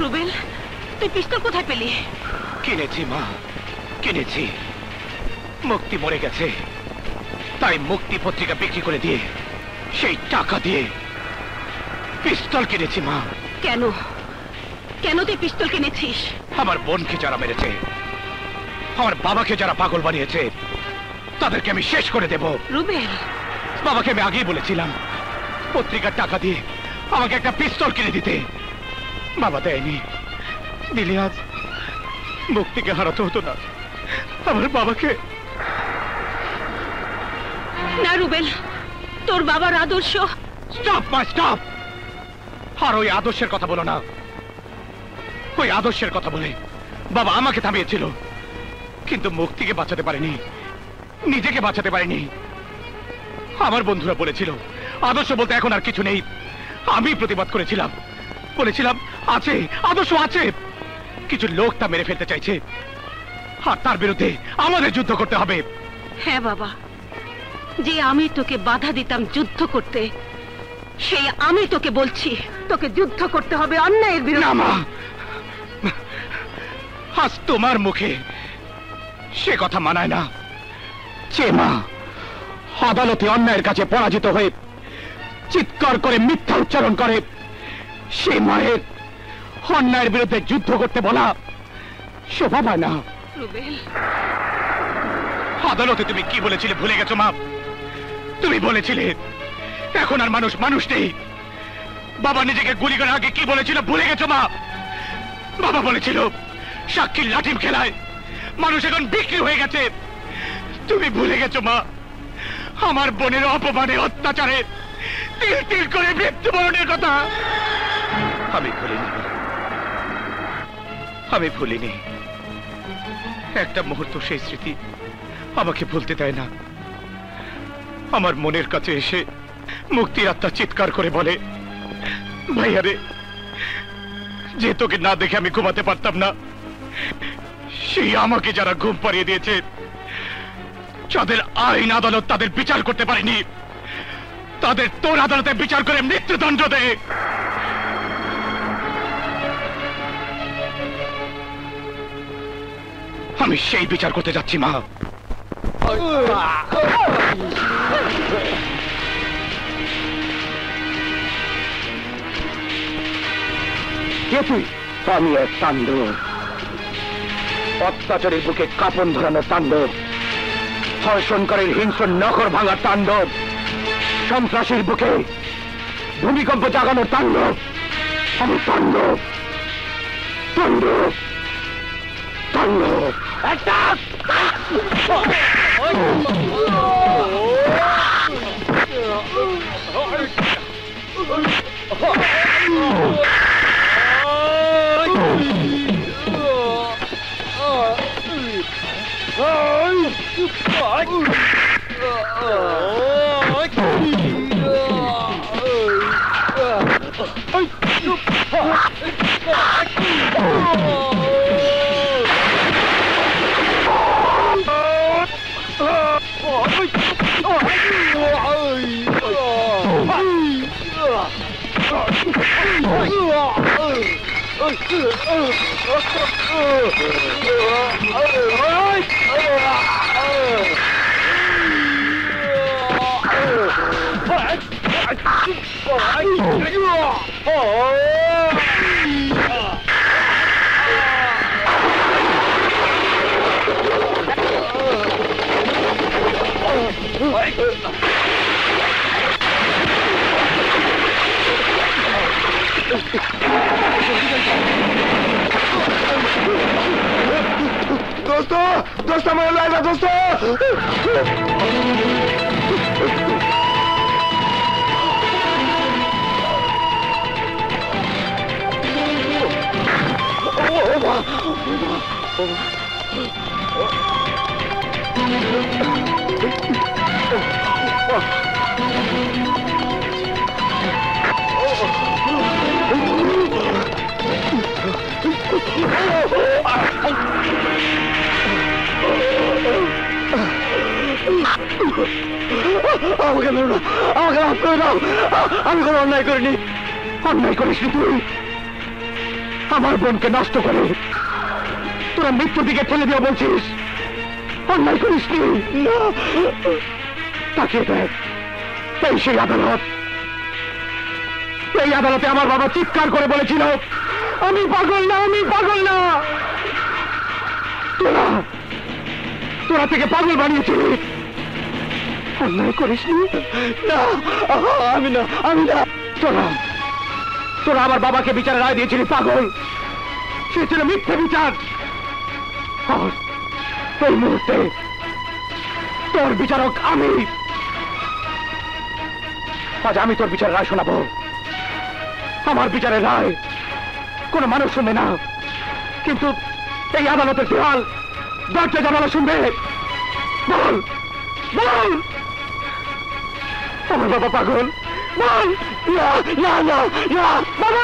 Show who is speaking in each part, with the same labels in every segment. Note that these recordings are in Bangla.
Speaker 1: রুবেল, তুই পিস্তল কোথায় পেলি?
Speaker 2: কিনেছি মা, কিনেছি। মুক্তি মরে গেছে, তাই মুক্তি পত্রিকা বিক্রি করে দিয়ে সেই টাকা দিয়ে পিস্তল কিনেছি মা।
Speaker 1: কেন কেন তুই পিস্তল কিনেছিস?
Speaker 2: আমার বোনকে যারা মেরেছে, আমার বাবাকে যারা পাগল বানিয়েছে, তাদেরকে আমি শেষ করে দেব।
Speaker 1: রুবেল,
Speaker 2: বাবাকে আমি আগেই বলেছিলাম পত্রিকার টাকা দিয়ে আমাকে একটা পিস্তল কিনে দিতে। বাবা দেয়নি, দিলে আজ মুক্তিকে হারাতে হতো না, আমার বাবাকে।
Speaker 1: না রুবেল, তোর বাবার আদর্শ।
Speaker 2: স্টপ মা, স্টপ। আর ওই আদর্শের কথা বলো না। ওই আদর্শের কথা বলে বাবা আমাকে থামিয়েছিল, কিন্তু মুক্তিকে বাঁচাতে পারেনি, নিজেকে বাঁচাতে পারেনি। আমার বন্ধুরা বলেছিল আদর্শ বলতে এখন আর কিছু নেই। আমি প্রতিবাদ করেছিলাম, বলেছিলাম আছে, আদর্শ আছে। কিছু লোক তা মেরে ফেলতে চাইছে, আর তার বিরুদ্ধে আমাদের যুদ্ধ করতে হবে।
Speaker 1: হ্যাঁ বাবা, যে আমি তোকে বাধা দিতাম যুদ্ধ করতে, সেই আমি তোকে বলছি তোকে যুদ্ধ করতে হবে অন্যায়ের বিরুদ্ধে।
Speaker 2: না মা, আজ তোমার মুখে সে কথা মানায় না। যে মা আদালতে অন্যায়ের কাছে পরাজিত হয়ে চিৎকার করে মিথ্যা উচ্চারণ করে, সে মায়ের অন্যায়ের বিরুদ্ধে যুদ্ধ করতে বলা শোভা পায় না।
Speaker 1: রুবেল,
Speaker 2: আদালতে তুমি কি বলেছিলে ভুলে গেছো মা? তুমি বলেছিলে এখন আর মানুষ মানুষ নেই। বাবা নিজেকে গুলি করার আগে কি বলেছিল ভুলে গেছো মা? বাবা বলেছিল সাক্ষীর লাঠিম খেলায় মানুষ এখন বিক্রি হয়ে গেছে। তুমি ভুলে গেছো মা আমার বোনের অপমানে, অত্যাচারে তিল তিল করে মৃত্যুবরণের কথা? আমি ভুলিনি, আমি ভুলিনি। একটা মুহূর্ত সেই স্মৃতি আমাকে ভুলতে দেয় না। আমার মনের কাছে এসে মুক্তির আত্মা চিৎকার করে বলে, ভাইয়া রে, যে তোকে না দেখে আমি ঘুমাতে পারতাম না, সেই আমাকে যারা ঘুম পাড়িয়ে দিয়েছে, যাদের আইন আদালত তাদের বিচার করতে পারেনি, তাদের তোর আদালতে বিচার করে মৃত্যুদণ্ড দেয়। আমি সেই বিচার করতে যাচ্ছি মা। আমি এক তাণ্ডব, অত্যাচারের বুকে কাঁপন ধরানো তাণ্ডব, ধর্ষণকারীর হিংস্র নখর ভাঙার তাণ্ডব, সন্ত্রাসীর বুকে ভূমিকম্প জাগানোর তাণ্ডব। আমি তাণ্ডব, তাণ্ডব, তাণ্ডব। दोस्तों, दोस्तों मेरे लाइला दोस्तों, আমাকে মেরো না, আমাকে মাফ করে দাও। আমি কোনো অন্যায় করিনি। অন্যায় করিসনি তুই, আমার বোনকে নষ্ট করে তোরা মৃত্যুর দিকে ঠেলে দিয়ে বলছিস অন্যায় করিস নি। না, তাকিয়ে দেখ, এই সেই আদালত। এই আদালতে আমার বাবা চিৎকার করে বলেছিল আমি পাগল না, আমি পাগল না। তোরা তোরা থেকে পাগল বানিয়েছিস। অন্যায় করিস নি। না, আমি না, আমি না। তোরা তোরা আমার বাবাকে বিচারের রায় দিয়েছিলি পাগল। সে ছিল মিথ্যে বিচার। আর এই মুহূর্তে তোর বিচারক আমি। আজ আমি তোর বিচারের রায় শোনাবো। আমার বিচারের রায় কোনো মানুষ শুনবে না, কিন্তু এই আদালতের দেওয়াল দরজা জানালা শুনবে। বল বল, আমার বাবা পাগল? বল। না না না না বাবা,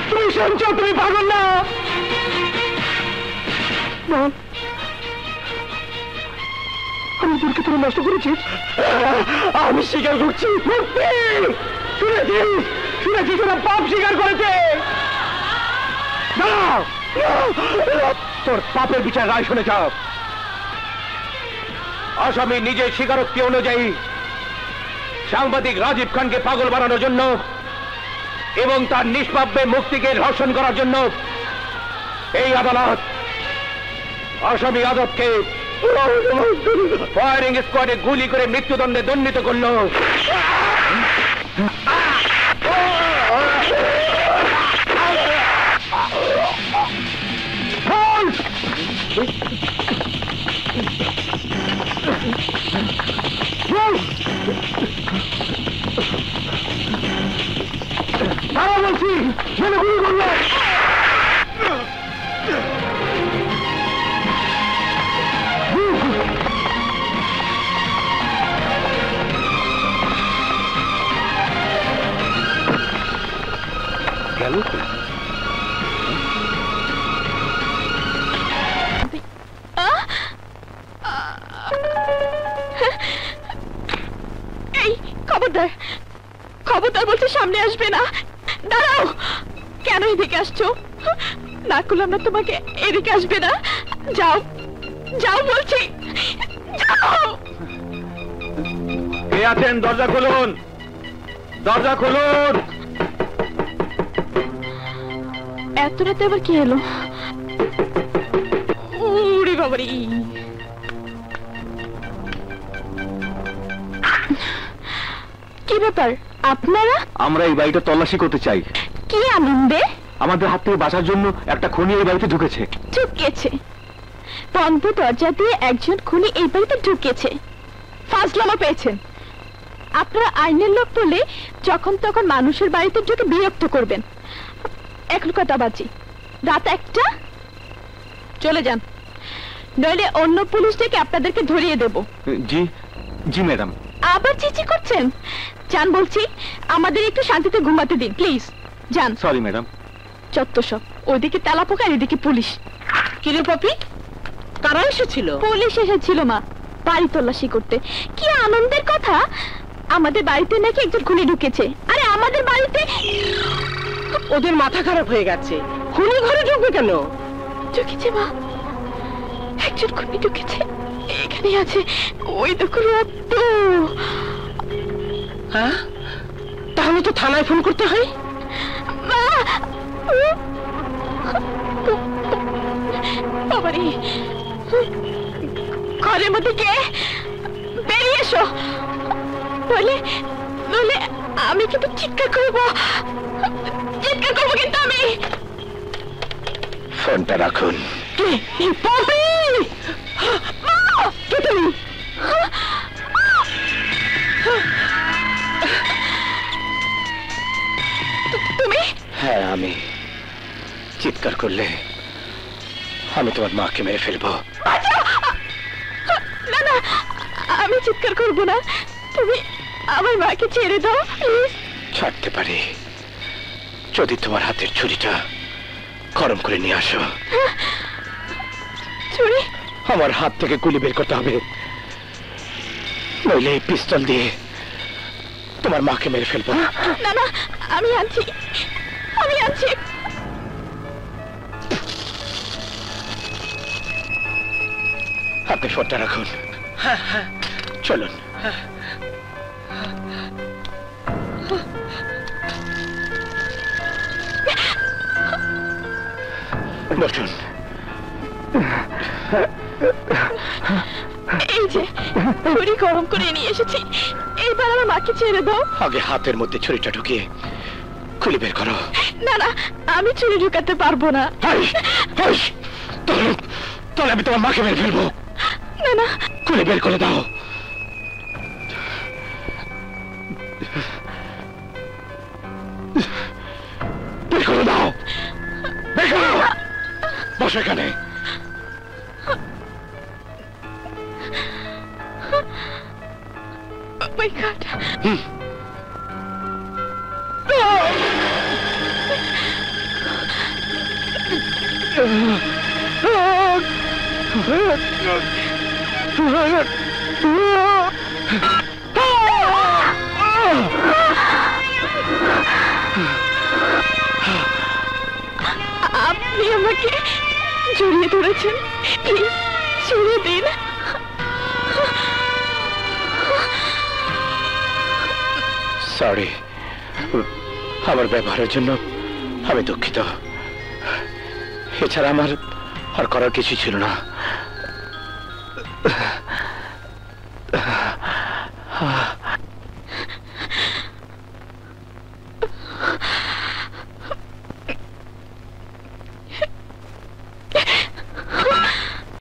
Speaker 2: তুমি শুনছ তুমি পাগল না। বল, আমি তোরকে তোরা নষ্ট করেছিস? আমি স্বীকার করছি। শুনেছিস শুনেছিস ওরা পাপ স্বীকার করেছে। তোর পাপের বিচার রায় শুনে যাও। আসামি নিজের স্বীকারোক্তি অনুযায়ী সাংবাদিক রাজীব খানকে পাগল বানানোর জন্য এবং তার নিষ্পাপে মুক্তিকে ধর্ষণ করার জন্য এই আদালত আসামি আদবকে ফায়ারিং স্কোয়াডে গুলি করে মৃত্যুদণ্ডে দণ্ডিত করল। বলছি গুলি করলো। গেল
Speaker 1: এই খবরদার, খবরদার বলছে, সামনে আসবে না। দাঁড়াও, কেন এদিকে আসছো? না করলাম না তোমাকে, এদিকে আসবে না। যাও যাও বলছি, যাও।
Speaker 2: কে আছেন? দরজা খুলুন, দরজা খুলুন।
Speaker 1: এত রাতে আবার কি হলো? উড়ি বাবারি, কি ব্যাপার আপনারা?
Speaker 2: আমরা এই বাড়িটা তল্লাশি করতে চাই।
Speaker 1: কি আনন্দে?
Speaker 2: আমাদের হাত থেকে বাঁচার জন্য একটা খুনি এই বাড়িতে ঢুকেছে।
Speaker 1: ঢুকেছে? বন্ধ দরজা দিয়ে একজন খুনি এই বাড়িতে ঢুকেছে? ফাজলামো পেয়েছেন। আপনারা আইনের লোক বলে যখন তখন মানুষের বাড়িতে ঢুকে বিরক্ত করবেন। এখন কথা বাজি, রাত 1টা। চলে যান, নইলে অন্য পুলিশ ডেকে আপনাদেরকে ধরিয়ে দেব।
Speaker 2: জি জি ম্যাডাম।
Speaker 1: আবার চিচি করছেন? যান বলছি, আমাদের একটু শান্তিতে ঘুমাতে দিন প্লিজ। যান।
Speaker 2: Sorry madam.
Speaker 1: চত্ব সব, ওইদিকে তেলাপোকা আর এদিকে পুলিশ।
Speaker 3: কিরে পপি, কারা এসেছিল?
Speaker 1: পুলিশ এসেছিল মা, বাড়ি তল্লাশি করতে। কি আনন্দের কথা, আমাদের বাড়িতে নাকি একজন খুনি ঢুকেছে। আরে আমাদের বাড়িতে?
Speaker 3: ওদের মাথা খারাপ হয়ে গেছে। খুনি ঘরে ঢুকবে কেন?
Speaker 1: ঢুকেছে মা, একজন খুনি ঢুকেছে। এখানে আছে, ওই দেখো রক্ত।
Speaker 3: হ্যাঁ, তাহলে তো থানায় ফোন করতে হয়।
Speaker 1: মা, বাবারে, ঘরের মধ্যে কে? বেরিয়ে এসো, বলে নইলে আমি কিন্তু চিৎকার করবো, চিৎকার করবো কিন্তু আমি।
Speaker 2: ফোনটা রাখুন।
Speaker 3: কে? পপি, কে তুমি?
Speaker 1: তুমি?
Speaker 2: হ্যাঁ আমি। চিৎকার করলে আমি তোমার মাকে মেরে ফেলবো।
Speaker 1: না না, আমি চিৎকার করবো না, তুমি আমার মাকে ছেড়ে দাও প্লিজ।
Speaker 2: ছাড়তে পারি যদি তোমার হাতের ছুরিটা গরম করে নিয়ে আসো।
Speaker 1: ছুরি?
Speaker 2: আমার হাত থেকে গুলি বের করতে হবে, নইলে এই পিস্তল দিয়ে তোমার মাকে মেরে ফেলবো।
Speaker 1: না না, আমি আনছি, আমি আনছি।
Speaker 2: আপনি ফোনটা রাখুন।
Speaker 3: হ্যাঁ হ্যাঁ
Speaker 2: চলুন। বসুন।
Speaker 1: এই যে ছুরি গরম করে নিয়ে এসেছি, এইবার আমার মাকে ছেড়ে দাও।
Speaker 2: আগে হাতের মধ্যে ছুরিটা ঢুকিয়ে খুলে বের করো।
Speaker 1: না না, আমি ছুরি ঢুকাতে পারবো না।
Speaker 2: তাহলে আমি তোমার মাকে মেরে ফেলবো।
Speaker 1: না না,
Speaker 2: খুলে বের করে দাও। বের করে দাও, বের করো। বসো এখানে।
Speaker 1: Oh my God! আপনি আমাকে জড়িয়ে ধরেছেন, প্লিজ ছেড়ে দিন।
Speaker 2: সরি, আমার ব্যবহারের জন্য আমি দুঃখিত। এছাড়া আমার আর করার কিছু ছিল না।